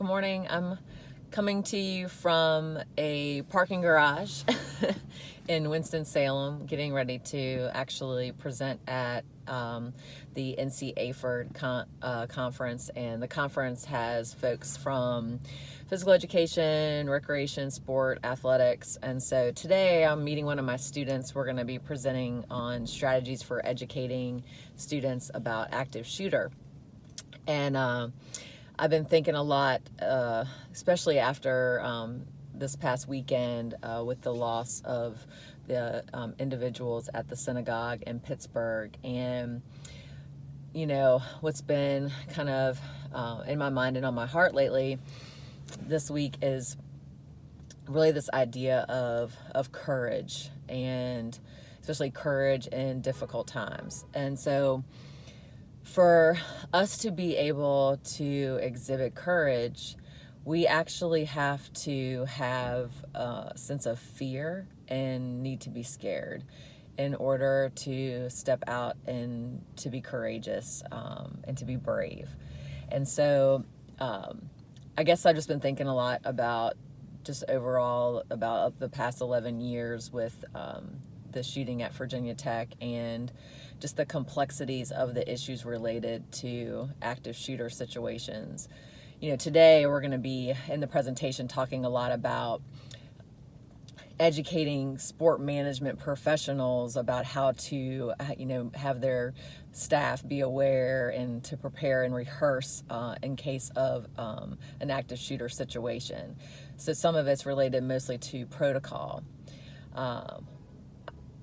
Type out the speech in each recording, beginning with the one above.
Good morning. I'm coming to you from a parking garage in Winston-Salem, getting ready to actually present at the NC AFERD conference. And the conference has folks from physical education, recreation, sport, athletics. And so today I'm meeting one of my students. We're going to be presenting on strategies for educating students about active shooter. And I've been thinking a lot, especially after this past weekend with the loss of the individuals at the synagogue in Pittsburgh. And, you know, what's been kind of in my mind and on my heart lately this week is really this idea of courage, and especially courage in difficult times. And so for us to be able to exhibit courage, we actually have to have a sense of fear and need to be scared in order to step out and to be courageous and to be brave. And so I guess I've just been thinking a lot about just overall about the past 11 years with the shooting at Virginia Tech and just the complexities of the issues related to active shooter situations. You know, today we're going to be in the presentation talking a lot about educating sport management professionals about how to, have their staff be aware and to prepare and rehearse in case of an active shooter situation. So some of it's related mostly to protocol.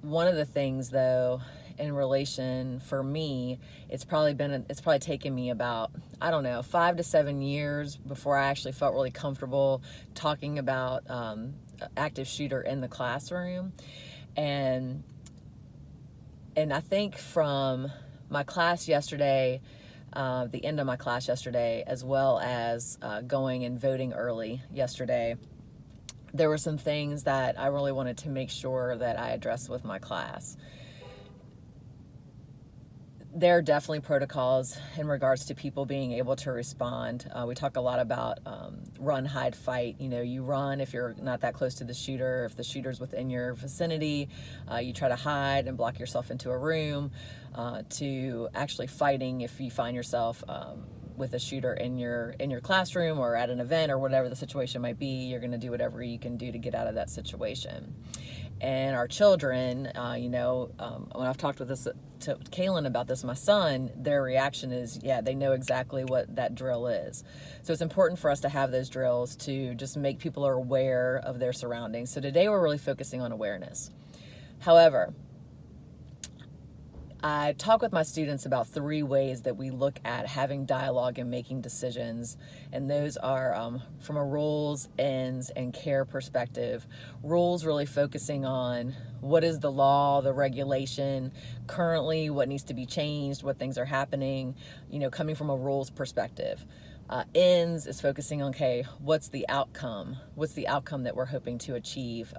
One of the things, though, in relation for me, it's probably taken me about, 5 to 7 years before I actually felt really comfortable talking about active shooter in the classroom. And I think from my class yesterday, the end of my class yesterday, as well as going and voting early yesterday, there were some things that I really wanted to make sure that I addressed with my class. There are definitely protocols in regards to people being able to respond. We talk a lot about run, hide, fight. You know, you run if you're not that close to the shooter. If the shooter's within your vicinity, you try to hide and block yourself into a room, to actually fighting if you find yourself with a shooter in your classroom or at an event or whatever the situation might be. You're going to do whatever you can do to get out of that situation. And our children, when I've talked with to Kaylin about this, my son, their reaction is, yeah, they know exactly what that drill is. So it's important for us to have those drills to just make people aware of their surroundings. So today we're really focusing on awareness. However, I talk with my students about 3 ways that we look at having dialogue and making decisions, and those are from a rules, ends, and care perspective. Rules really focusing on what is the law, the regulation, currently what needs to be changed, what things are happening, coming from a rules perspective. Ends is focusing on, okay, what's the outcome? What's the outcome that we're hoping to achieve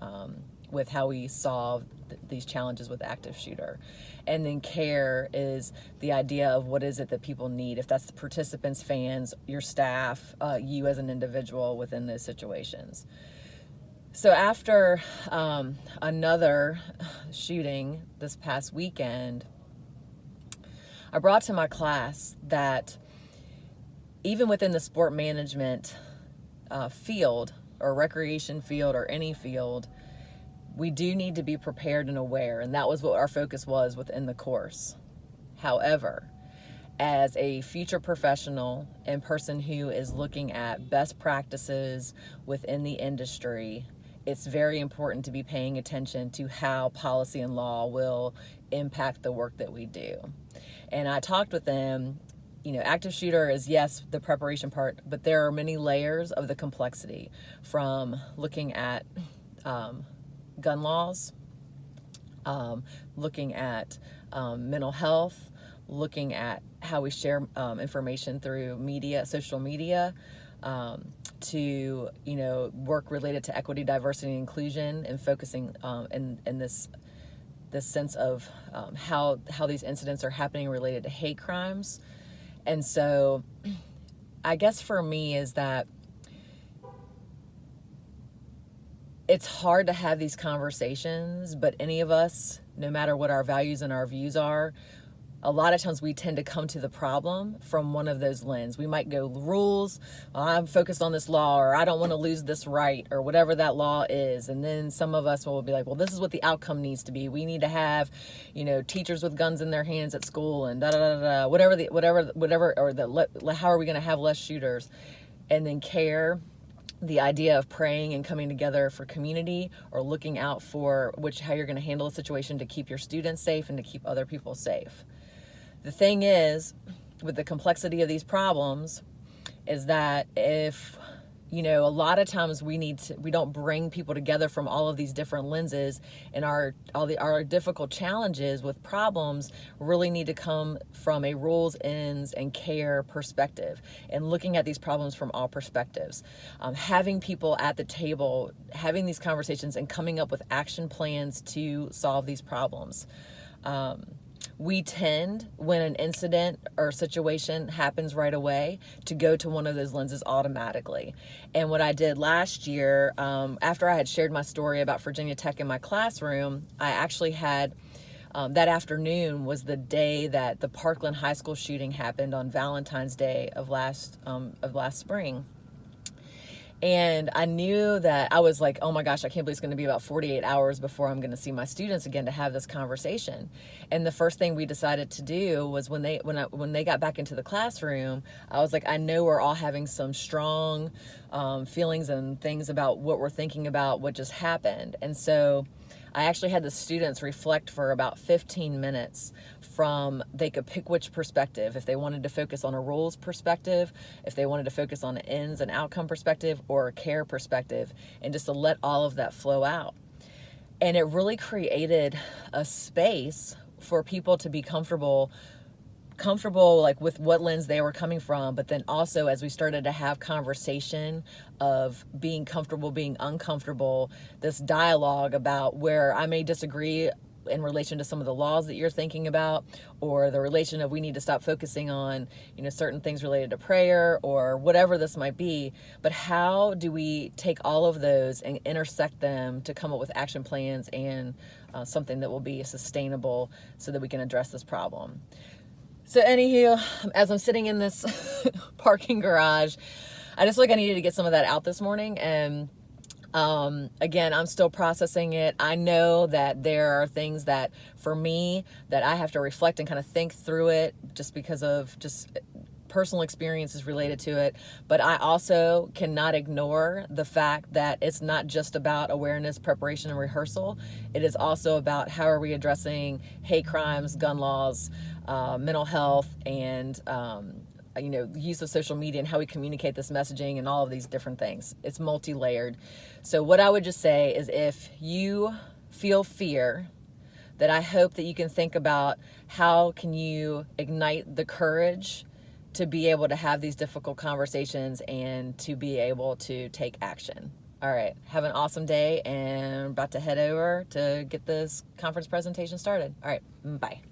with how we solve these challenges with active shooter. And then care is the idea of what is it that people need, if that's the participants, fans, your staff, you as an individual within those situations. So after another shooting this past weekend, I brought to my class that even within the sport management field or recreation field or any field, we do need to be prepared and aware, and that was what our focus was within the course. However, as a future professional and person who is looking at best practices within the industry, it's very important to be paying attention to how policy and law will impact the work that we do. And I talked with them, active shooter is, yes, the preparation part, but there are many layers of the complexity, from looking at gun laws, looking at mental health, looking at how we share information through media, social media, to work related to equity, diversity, and inclusion, and focusing in this sense of how these incidents are happening related to hate crimes. And so I guess for me is that it's hard to have these conversations, but any of us, no matter what our values and our views are, a lot of times we tend to come to the problem from one of those lenses. We might go rules, I'm focused on this law, or I don't want to lose this right, or whatever that law is. And then some of us will be like, well, this is what the outcome needs to be. We need to have, teachers with guns in their hands at school, and da da da da, whatever, or how are we going to have less shooters? And then care, the idea of praying and coming together for community, or looking out for how you're going to handle a situation to keep your students safe and to keep other people safe. The thing is, with the complexity of these problems, is that if, a lot of times we don't bring people together from all of these different lenses, and our difficult challenges with problems really need to come from a rules, ends, and care perspective, and looking at these problems from all perspectives. Having people at the table, having these conversations, and coming up with action plans to solve these problems. We tend, when an incident or situation happens right away, to go to one of those lenses automatically. And what I did last year, after I had shared my story about Virginia Tech in my classroom, I actually had, that afternoon was the day that the Parkland High School shooting happened on Valentine's Day of last spring. And I knew that I was like, oh my gosh, I can't believe it's going to be about 48 hours before I'm going to see my students again to have this conversation. And the first thing we decided to do was when they got back into the classroom, I was like, I know we're all having some strong feelings and things about what we're thinking about what just happened. And so I actually had the students reflect for about 15 minutes they could pick which perspective, if they wanted to focus on a rules perspective, if they wanted to focus on an ends and outcome perspective, or a care perspective, and just to let all of that flow out. And it really created a space for people to be comfortable like with what lens they were coming from, but then also as we started to have conversation of being comfortable, being uncomfortable, this dialogue about where I may disagree in relation to some of the laws that you're thinking about, or the relation of we need to stop focusing on, certain things related to prayer or whatever this might be. But how do we take all of those and intersect them to come up with action plans and something that will be sustainable so that we can address this problem? So anywho, as I'm sitting in this parking garage, I just I needed to get some of that out this morning. And again, I'm still processing it. I know that there are things that for me that I have to reflect and kind of think through it just because of just personal experiences related to it. But I also cannot ignore the fact that it's not just about awareness, preparation, and rehearsal. It is also about how are we addressing hate crimes, gun laws, mental health, and the use of social media and how we communicate this messaging and all of these different things. It's multi-layered. So what I would just say is, if you feel fear, that I hope that you can think about how can you ignite the courage to be able to have these difficult conversations and to be able to take action. All right, have an awesome day, and I'm about to head over to get this conference presentation started. All right, bye.